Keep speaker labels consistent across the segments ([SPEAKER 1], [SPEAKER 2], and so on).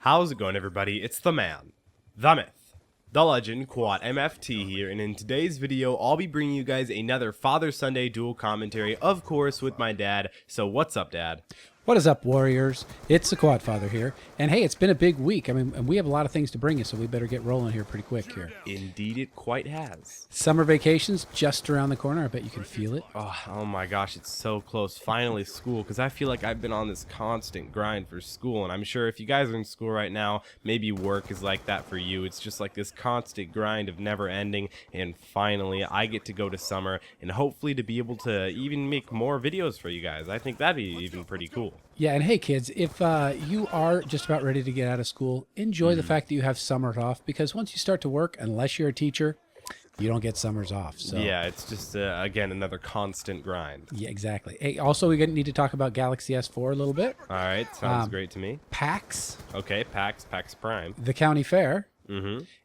[SPEAKER 1] How's it going, everybody? It's the man, the myth, the legend, Quadmft here, and in today's video, I'll be bringing you guys another Father Sunday dual commentary, of course, with my dad. So what's up, Dad?
[SPEAKER 2] What is up, Warriors? It's the Quad Father here. And hey, it's been a big week. I mean, we have a lot of things to bring you, so we better get rolling here pretty quick here.
[SPEAKER 1] Indeed, it quite has.
[SPEAKER 2] Summer vacation's just around the corner. I bet you can feel it.
[SPEAKER 1] Oh my gosh, it's so close. Finally school, because I feel like I've been on this constant grind for school, and I'm sure if you guys are in school right now, maybe work is like that for you. It's just like this constant grind of never ending, and finally I get to go to summer, and hopefully to be able to even make more videos for you guys. I think that'd be even pretty cool.
[SPEAKER 2] Yeah, and hey, kids, if you are just about ready to get out of school, enjoy the fact that you have summers off, because once you start to work, unless you're a teacher, you don't get summers off. So
[SPEAKER 1] yeah, it's just, again, another constant grind.
[SPEAKER 2] Yeah, exactly. Hey, also, we need to talk about Galaxy S4 a little bit.
[SPEAKER 1] All right, sounds great to me.
[SPEAKER 2] PAX.
[SPEAKER 1] Okay, PAX Prime.
[SPEAKER 2] The county fair.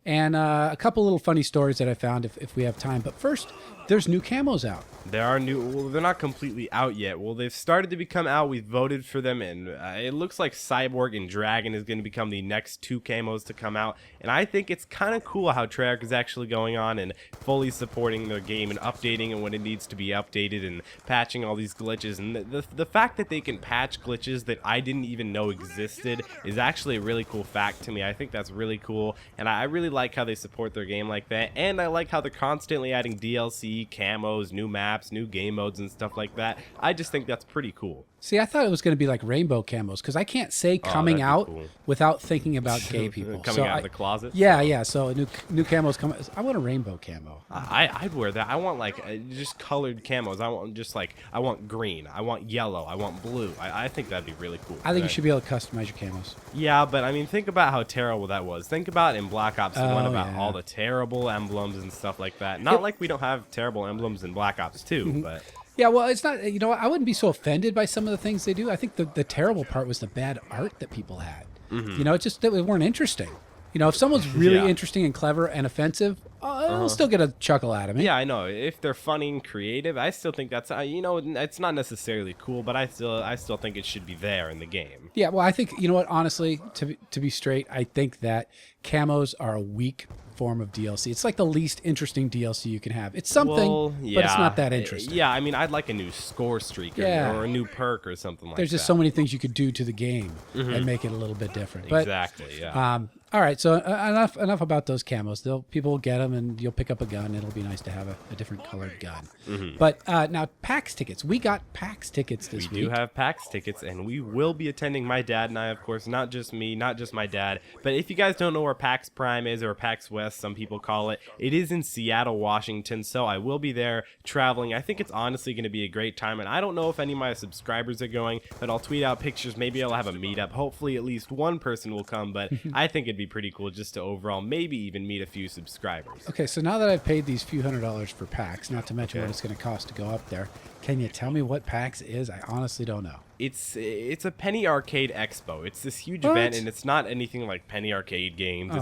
[SPEAKER 2] And a couple little funny stories that I found if we have time. But first, there's new camos out.
[SPEAKER 1] There are new, well, they're not completely out yet. Well, they've started to become out. We voted for them, and it looks like Cyborg and Dragon is going to become the next two camos to come out. And I think it's kind of cool how Treyarch is actually going on and fully supporting their game and updating it when it needs to be updated and patching all these glitches. And the fact that they can patch glitches that I didn't even know existed is actually a really cool fact to me. I think that's really cool, and I really like how they support their game like that. And I like how they're constantly adding DLC, camos, new maps, new game modes, and stuff like that. I just think that's pretty cool.
[SPEAKER 2] See, I thought it was going to be like rainbow camos, because I can't say coming out
[SPEAKER 1] cool
[SPEAKER 2] without thinking about gay people.
[SPEAKER 1] Coming out of the closet?
[SPEAKER 2] Yeah, yeah. So new camos come. I want a rainbow camo.
[SPEAKER 1] I'd wear that. I want like just colored camos. I want green. I want yellow. I want blue. I think that'd be really cool.
[SPEAKER 2] I think you should be able to customize your camos.
[SPEAKER 1] Yeah, but I mean, think about how terrible that was. Think about in Black Ops 1 about all the terrible emblems and stuff like that. Not like we don't have terrible emblems in Black Ops 2, but...
[SPEAKER 2] Yeah, well, it's not, you know, I wouldn't be so offended by some of the things they do. I think the terrible part was the bad art that people had. You know, they weren't interesting. You know, if someone's really interesting and clever and offensive, I'll still get a chuckle out of it.
[SPEAKER 1] Yeah, I know. If they're funny and creative, I still think that's, you know, it's not necessarily cool, but I still think it should be there in the game.
[SPEAKER 2] Yeah, well, I think, you know what, honestly, to be straight, I think that camos are a weak form of DLC. It's like the least interesting DLC you can have. It's something, but it's not that interesting.
[SPEAKER 1] Yeah, I mean, I'd like a new score streak or a new perk or something like that.
[SPEAKER 2] There's just so many things you could do to the game and make it a little bit different. But,
[SPEAKER 1] exactly, yeah.
[SPEAKER 2] All right, so enough about those camos. People will get them, and you'll pick up a gun. It'll be nice to have a different colored gun. But now, PAX tickets. We got PAX tickets this week.
[SPEAKER 1] We do have PAX tickets, and we will be attending. My dad and I, of course, not just me, not just my dad. But if you guys don't know where PAX Prime is, or PAX West, some people call it, it is in Seattle, Washington. So I will be there traveling. I think it's honestly going to be a great time, and I don't know if any of my subscribers are going, but I'll tweet out pictures. Maybe I'll have a meetup. Hopefully at least one person will come, but I think it'd be pretty cool just to overall maybe even meet a few subscribers.
[SPEAKER 2] Okay, so now that I've paid these few $100s for PAX, not to mention what it's going to cost to go up there, can you tell me what PAX is? I honestly don't know.
[SPEAKER 1] It's a Penny Arcade Expo. It's this huge event, and it's not anything like Penny Arcade games.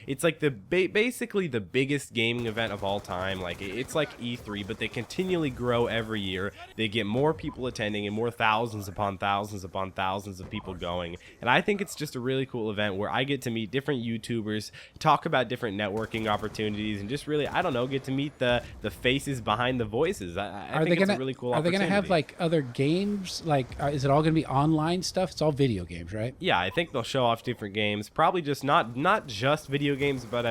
[SPEAKER 1] It's like the basically the biggest gaming event of all time. Like it's like E3, but they continually grow every year. They get more people attending and more thousands upon thousands upon thousands of people going. And I think it's just a really cool event where I get to meet different YouTubers, talk about different networking opportunities, and just really, I don't know, get to meet the faces behind the voices. I think it's a really cool opportunity.
[SPEAKER 2] Are they going to have like other games? Like, is it all going to be online stuff? It's all video games, right?
[SPEAKER 1] Yeah, I think they'll show off different games. Probably just not just video games, but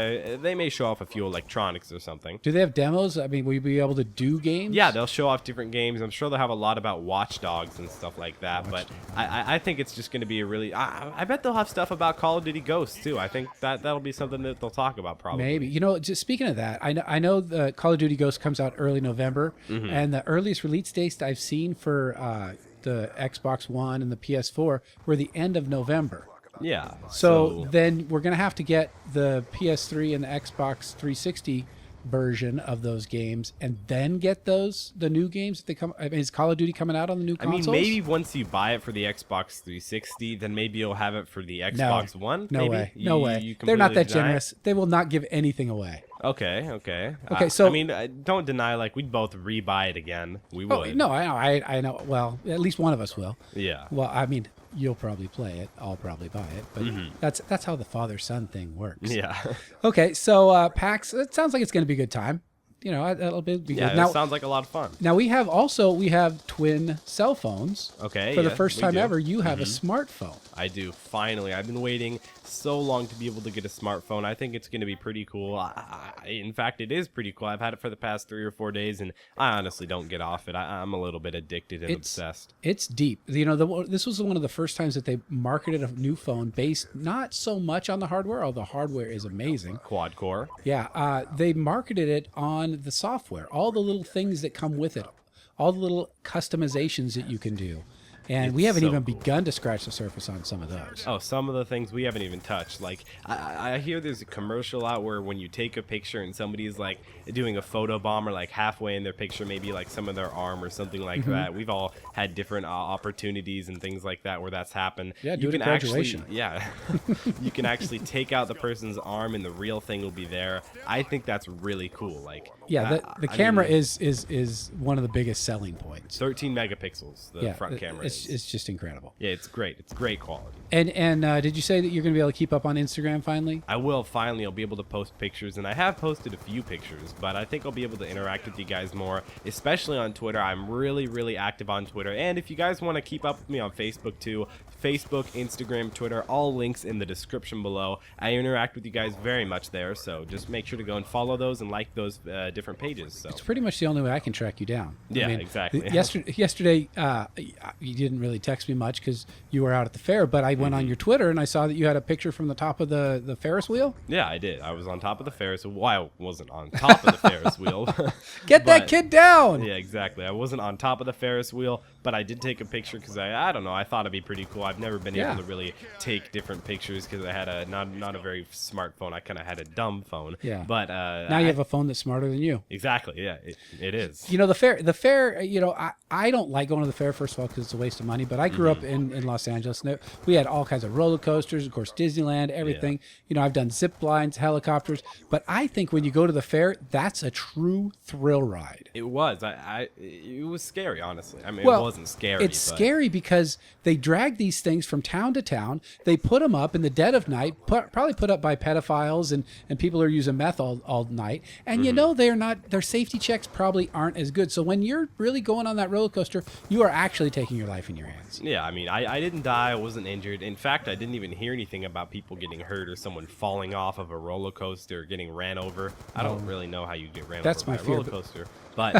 [SPEAKER 1] they may show off a few electronics or something.
[SPEAKER 2] Do they have demos? I mean, will you be able to do games?
[SPEAKER 1] Yeah, they'll show off different games. I'm sure they'll have a lot about Watch Dogs and stuff like that. But I think it's just going to be a really... I bet they'll have stuff about Call of Duty Ghosts, too. I think that'll be something that they'll talk about probably.
[SPEAKER 2] Maybe. You know, just speaking of that, I know the Call of Duty Ghosts comes out early November, and the earliest release dates I've seen for... the Xbox One and the PS4 were the end of November.
[SPEAKER 1] Yeah.
[SPEAKER 2] So then we're going to have to get the PS3 and the Xbox 360 version of those games and then get the new games if they come. I mean, is Call of Duty coming out on the new consoles?
[SPEAKER 1] I mean, maybe once you buy it for the Xbox 360, then maybe you'll have it for the Xbox One.
[SPEAKER 2] No
[SPEAKER 1] maybe?
[SPEAKER 2] way. No way. They're not that generous. They will not give anything away.
[SPEAKER 1] Okay.
[SPEAKER 2] So
[SPEAKER 1] I mean, don't deny, like, we'd both rebuy it again. We would.
[SPEAKER 2] No, I know. Well, at least one of us will.
[SPEAKER 1] Yeah.
[SPEAKER 2] Well, I mean, you'll probably play it. I'll probably buy it. But that's how the father-son thing works.
[SPEAKER 1] Yeah.
[SPEAKER 2] Okay, so PAX, it sounds like it's going to be a good time. You know, it'll be good.
[SPEAKER 1] Yeah,
[SPEAKER 2] Now,
[SPEAKER 1] it sounds like a lot of fun.
[SPEAKER 2] now we have twin cell phones.
[SPEAKER 1] Okay.
[SPEAKER 2] For the
[SPEAKER 1] yeah,
[SPEAKER 2] first
[SPEAKER 1] we
[SPEAKER 2] time
[SPEAKER 1] do.
[SPEAKER 2] ever, you have a smartphone.
[SPEAKER 1] I do, finally. I've been waiting so long to be able to get a smartphone. I think it's going to be pretty cool. In fact, it is pretty cool. I've had it for the past 3 or 4 days, and I honestly don't get off it. I'm a little bit addicted and obsessed.
[SPEAKER 2] It's deep. You know, this was one of the first times that they marketed a new phone based not so much on the hardware, although the hardware is amazing.
[SPEAKER 1] Quad core.
[SPEAKER 2] Yeah, they marketed it on the software, all the little things that come with it, all the little customizations that you can do. And we haven't
[SPEAKER 1] so
[SPEAKER 2] even
[SPEAKER 1] cool.
[SPEAKER 2] begun to scratch the surface on some of those.
[SPEAKER 1] Oh, some of the things we haven't even touched. Like, I hear there's a commercial out where when you take a picture and somebody's like doing a photo bomb or like halfway in their picture, maybe like some of their arm or something like that. We've all had different opportunities and things like that where that's happened.
[SPEAKER 2] Yeah,
[SPEAKER 1] you
[SPEAKER 2] do it at graduation.
[SPEAKER 1] Actually, yeah, you can actually take out the person's arm and the real thing will be there. I think that's really cool. Like,
[SPEAKER 2] Yeah, the camera is one of the biggest selling points.
[SPEAKER 1] 13 megapixels. The front camera.
[SPEAKER 2] It's just incredible.
[SPEAKER 1] Yeah, it's great. It's great quality.
[SPEAKER 2] And did you say that you're going to be able to keep up on Instagram finally?
[SPEAKER 1] I will finally. I'll be able to post pictures, and I have posted a few pictures, but I think I'll be able to interact with you guys more, especially on Twitter. I'm really, really active on Twitter, and if you guys want to keep up with me on Facebook too, Facebook, Instagram, Twitter, all links in the description below. I interact with you guys very much there, so just make sure to go and follow those and like those different pages. So
[SPEAKER 2] It's pretty much the only way I can track you down.
[SPEAKER 1] yeah,
[SPEAKER 2] I mean,
[SPEAKER 1] exactly.
[SPEAKER 2] Yesterday, you didn't really text me much because you were out at the fair, but I went on your Twitter and I saw that you had a picture from the top of the Ferris wheel.
[SPEAKER 1] Yeah, I did. I was on top of the Ferris wheel. Well, I wasn't on top of the Ferris wheel.
[SPEAKER 2] Get that
[SPEAKER 1] But-
[SPEAKER 2] kid down!
[SPEAKER 1] Yeah, exactly. I wasn't on top of the Ferris wheel, but I did take a picture because I don't know. I thought it'd be pretty cool. I've never been
[SPEAKER 2] Yeah.
[SPEAKER 1] able to really take different pictures because I had a not a very smart phone. I kind of had a dumb phone.
[SPEAKER 2] Yeah.
[SPEAKER 1] But
[SPEAKER 2] Now you have a phone that's smarter than you.
[SPEAKER 1] exactly. Yeah, it is.
[SPEAKER 2] You know, the fair, you know, I don't like going to the fair, first of all, because it's a waste of money, but I grew up in Los Angeles, and we had all kinds of roller coasters, of course, Disneyland, everything. You know, I've done zip lines, helicopters, but I think when you go to the fair, that's a true thrill ride.
[SPEAKER 1] It was. It was scary, honestly. I mean,
[SPEAKER 2] Well,
[SPEAKER 1] it wasn't scary.
[SPEAKER 2] It's
[SPEAKER 1] but
[SPEAKER 2] scary because they drag these things from town to town. They put them up in the dead of night, probably put up by pedophiles and people who are using meth all night. And you know their safety checks probably aren't as good. So when you're really going on that roller coaster, you are actually taking your life in your hands.
[SPEAKER 1] Yeah, I mean, I didn't die. I wasn't injured. In fact, I didn't even hear anything about people getting hurt or someone falling off of a roller coaster or getting ran over. I don't really know how you get ran
[SPEAKER 2] That's
[SPEAKER 1] over
[SPEAKER 2] my
[SPEAKER 1] by a
[SPEAKER 2] fear,
[SPEAKER 1] roller coaster. But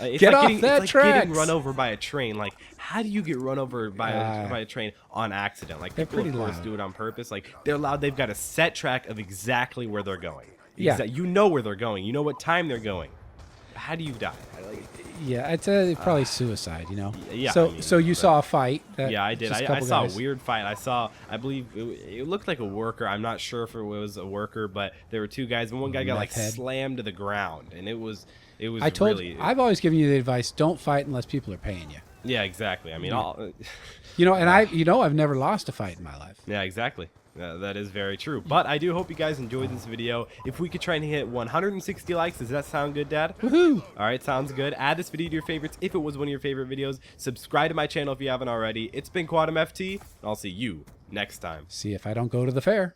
[SPEAKER 1] it's
[SPEAKER 2] Get
[SPEAKER 1] like
[SPEAKER 2] off
[SPEAKER 1] getting,
[SPEAKER 2] that
[SPEAKER 1] it's like getting
[SPEAKER 2] tracks.
[SPEAKER 1] run over by a train. Like, how do you get run over by a train on accident? Like,
[SPEAKER 2] They're
[SPEAKER 1] people, of
[SPEAKER 2] pretty
[SPEAKER 1] course,
[SPEAKER 2] loud.
[SPEAKER 1] do it on purpose. Like, they're loud. They've got a set track of exactly where they're going.
[SPEAKER 2] Yeah.
[SPEAKER 1] You know where they're going. You know what time they're going. How do you die?
[SPEAKER 2] Yeah, it's probably suicide, you know.
[SPEAKER 1] yeah,
[SPEAKER 2] So
[SPEAKER 1] I mean,
[SPEAKER 2] so you saw a fight.
[SPEAKER 1] Yeah, I did.
[SPEAKER 2] just a
[SPEAKER 1] I
[SPEAKER 2] couple
[SPEAKER 1] saw
[SPEAKER 2] guys.
[SPEAKER 1] a weird fight. I believe it looked like a worker. I'm not sure if it was a worker, but there were two guys, and one guy got like
[SPEAKER 2] Meth head.
[SPEAKER 1] slammed to the ground, and it was really.
[SPEAKER 2] I've always given you the advice: don't fight unless people are paying you.
[SPEAKER 1] Yeah, exactly. I mean,
[SPEAKER 2] You know, and I've never lost a fight in my life.
[SPEAKER 1] yeah, exactly. That is very true. But I do hope you guys enjoyed this video. If we could try and hit 160 likes, does that sound good, Dad?
[SPEAKER 2] Woohoo!
[SPEAKER 1] All right, sounds good. Add this video to your favorites if it was one of your favorite videos. Subscribe to my channel if you haven't already. It's been Quadmft, and I'll see you next time.
[SPEAKER 2] See if I don't go to the fair.